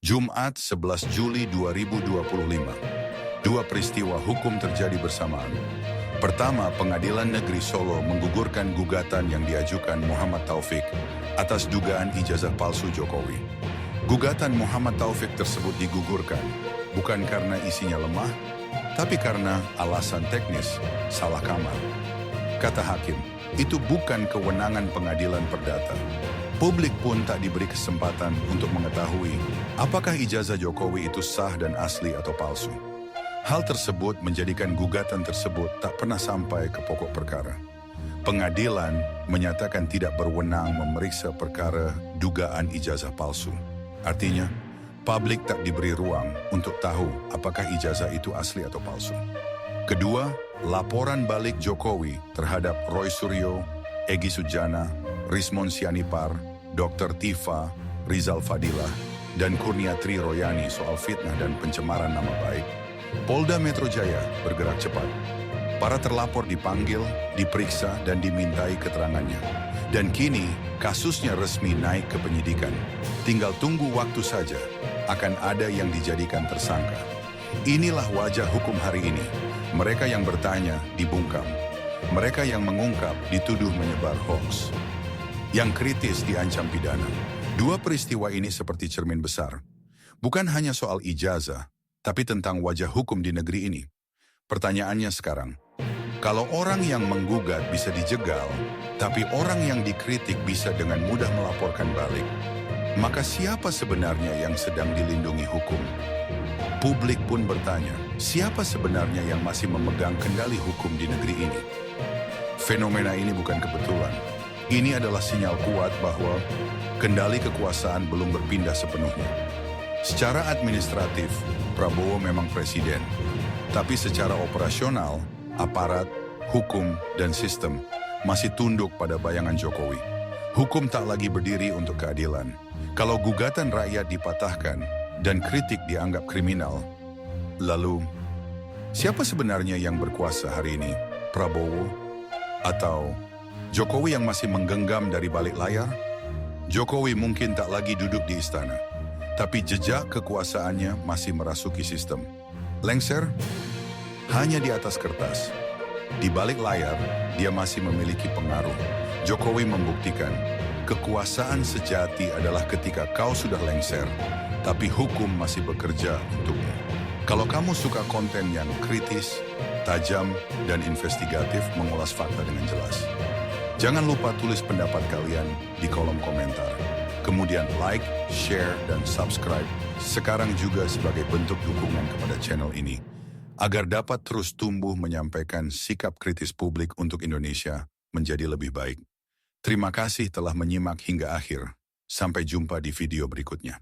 Jumat 11 Juli 2025. Dua peristiwa hukum terjadi bersamaan. Pertama, Pengadilan Negeri Solo menggugurkan gugatan yang diajukan Muhammad Taufik atas dugaan ijazah palsu Jokowi. Gugatan Muhammad Taufik tersebut digugurkan bukan karena isinya lemah, tapi karena alasan teknis salah kamar. Kata hakim, itu bukan kewenangan pengadilan perdata. Publik pun tak diberi kesempatan untuk mengetahui apakah ijazah Jokowi itu sah dan asli atau palsu. Hal tersebut menjadikan gugatan tersebut tak pernah sampai ke pokok perkara. Pengadilan menyatakan tidak berwenang memeriksa perkara dugaan ijazah palsu. Artinya, publik tak diberi ruang untuk tahu apakah ijazah itu asli atau palsu. Kedua, laporan balik Jokowi terhadap Roy Suryo, Egy Sujana, Rismon Sianipar, Dr. Tifa, Rizal Fadilah, dan Kurniatri Royani soal fitnah dan pencemaran nama baik, Polda Metro Jaya bergerak cepat. Para terlapor dipanggil, diperiksa, dan dimintai keterangannya. Dan kini, kasusnya resmi naik ke penyidikan. Tinggal tunggu waktu saja, akan ada yang dijadikan tersangka. Inilah wajah hukum hari ini. Mereka yang bertanya dibungkam. Mereka yang mengungkap dituduh menyebar hoax. Yang kritis diancam pidana. Dua peristiwa ini seperti cermin besar. Bukan hanya soal ijazah, tapi tentang wajah hukum di negeri ini. Pertanyaannya sekarang, kalau orang yang menggugat bisa dijegal, tapi orang yang dikritik bisa dengan mudah melaporkan balik, maka siapa sebenarnya yang sedang dilindungi hukum? Publik pun bertanya, siapa sebenarnya yang masih memegang kendali hukum di negeri ini? Fenomena ini bukan kebetulan. Ini adalah sinyal kuat bahwa kendali kekuasaan belum berpindah sepenuhnya. Secara administratif, Prabowo memang presiden. Tapi secara operasional, aparat, hukum, dan sistem masih tunduk pada bayangan Jokowi. Hukum tak lagi berdiri untuk keadilan. Kalau gugatan rakyat dipatahkan dan kritik dianggap kriminal, lalu siapa sebenarnya yang berkuasa hari ini? Prabowo atau Jokowi yang masih menggenggam dari balik layar? Jokowi mungkin tak lagi duduk di istana, tapi jejak kekuasaannya masih merasuki sistem. Lengser? Hanya di atas kertas. Di balik layar, dia masih memiliki pengaruh. Jokowi membuktikan, kekuasaan sejati adalah ketika kau sudah lengser, tapi hukum masih bekerja untukmu. Kalau kamu suka konten yang kritis, tajam, dan investigatif mengulas fakta dengan jelas, jangan lupa tulis pendapat kalian di kolom komentar. Kemudian like, share, dan subscribe sekarang juga sebagai bentuk dukungan kepada channel ini, agar dapat terus tumbuh menyampaikan sikap kritis publik untuk Indonesia menjadi lebih baik. Terima kasih telah menyimak hingga akhir. Sampai jumpa di video berikutnya.